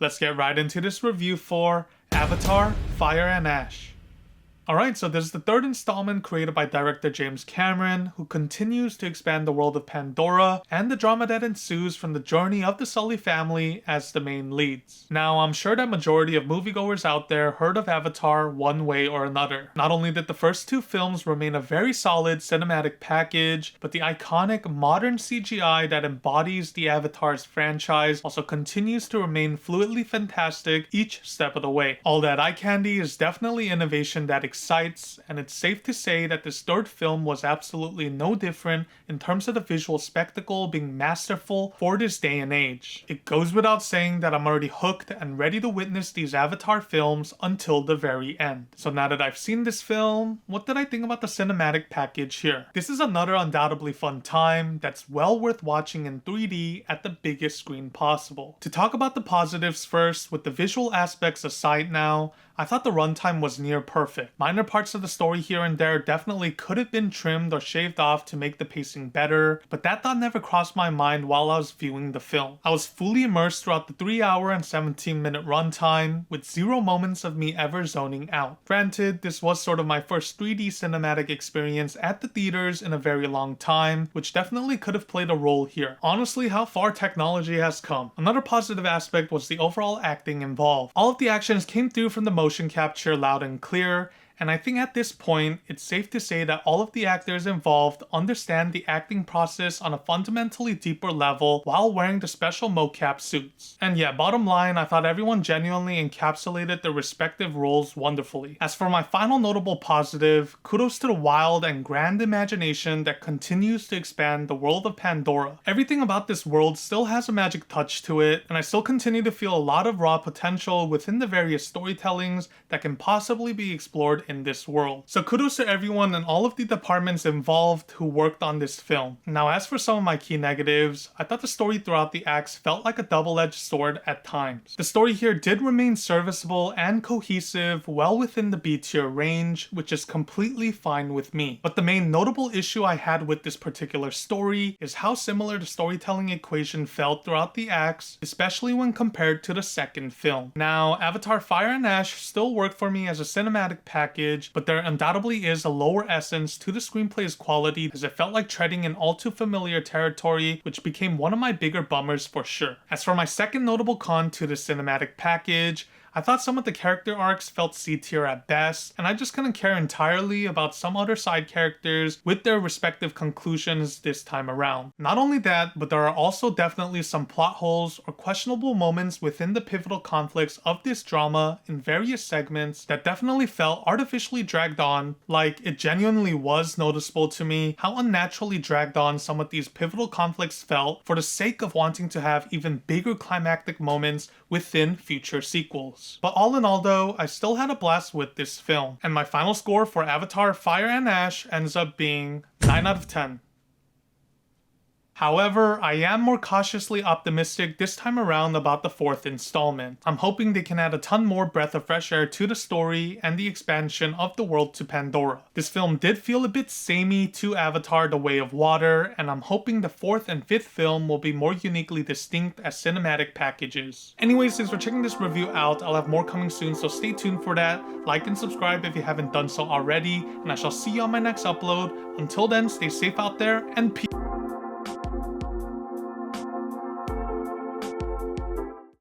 Let's get right into this review for Avatar: Fire and Ash. Alright, so this is the third installment created by director James Cameron, who continues to expand the world of Pandora and the drama that ensues from the journey of the Sully family as the main leads. Now, I'm sure that majority of moviegoers out there heard of Avatar one way or another. Not only did the first two films remain a very solid cinematic package, but the iconic modern CGI that embodies the Avatar's franchise also continues to remain fluidly fantastic each step of the way. All that eye candy is definitely innovation that excites, and it's safe to say that this third film was absolutely no different in terms of the visual spectacle being masterful for this day and age. It goes without saying that I'm already hooked and ready to witness these Avatar films until the very end. So now that I've seen this film, what did I think about the cinematic package here? This is another undoubtedly fun time that's well worth watching in 3D at the biggest screen possible. To talk about the positives first, with the visual aspects aside now, I thought the runtime was near perfect. Minor parts of the story here and there definitely could have been trimmed or shaved off to make the pacing better, but that thought never crossed my mind while I was viewing the film. I was fully immersed throughout the 3-hour and 17-minute runtime, with zero moments of me ever zoning out. Granted, this was sort of my first 3D cinematic experience at the theaters in a very long time, which definitely could have played a role here. Honestly, how far technology has come. Another positive aspect was the overall acting involved. All of the actions came through from the motion capture loud and clear, and I think at this point, it's safe to say that all of the actors involved understand the acting process on a fundamentally deeper level while wearing the special mocap suits. And yeah, bottom line, I thought everyone genuinely encapsulated their respective roles wonderfully. As for my final notable positive, kudos to the wild and grand imagination that continues to expand the world of Pandora. Everything about this world still has a magic touch to it, and I still continue to feel a lot of raw potential within the various storytellings that can possibly be explored in this world. So kudos to everyone and all of the departments involved who worked on this film. Now, as for some of my key negatives, I thought the story throughout the acts felt like a double-edged sword at times. The story here did remain serviceable and cohesive, well within the B-tier range, which is completely fine with me. But the main notable issue I had with this particular story is how similar the storytelling equation felt throughout the acts, especially when compared to the second film. Now, Avatar: Fire and Ash still worked for me as a cinematic package, but there undoubtedly is a lower essence to the screenplay's quality, as it felt like treading in all too familiar territory, which became one of my bigger bummers for sure. As for my second notable con to the cinematic package, I thought some of the character arcs felt C-tier at best, and I just couldn't care entirely about some other side characters with their respective conclusions this time around. Not only that, but there are also definitely some plot holes or questionable moments within the pivotal conflicts of this drama in various segments that definitely felt artificially dragged on. Like, it genuinely was noticeable to me how unnaturally dragged on some of these pivotal conflicts felt for the sake of wanting to have even bigger climactic moments within future sequels. But all in all though, I still had a blast with this film, and my final score for Avatar: Fire and Ash ends up being 9 out of 10. However, I am more cautiously optimistic this time around about the fourth installment. I'm hoping they can add a ton more breath of fresh air to the story and the expansion of the world to Pandora. This film did feel a bit samey to Avatar: The Way of Water, and I'm hoping the fourth and fifth film will be more uniquely distinct as cinematic packages. Anyways, thanks for checking this review out. I'll have more coming soon, so stay tuned for that. Like and subscribe if you haven't done so already, and I shall see you on my next upload. Until then, stay safe out there, and peace.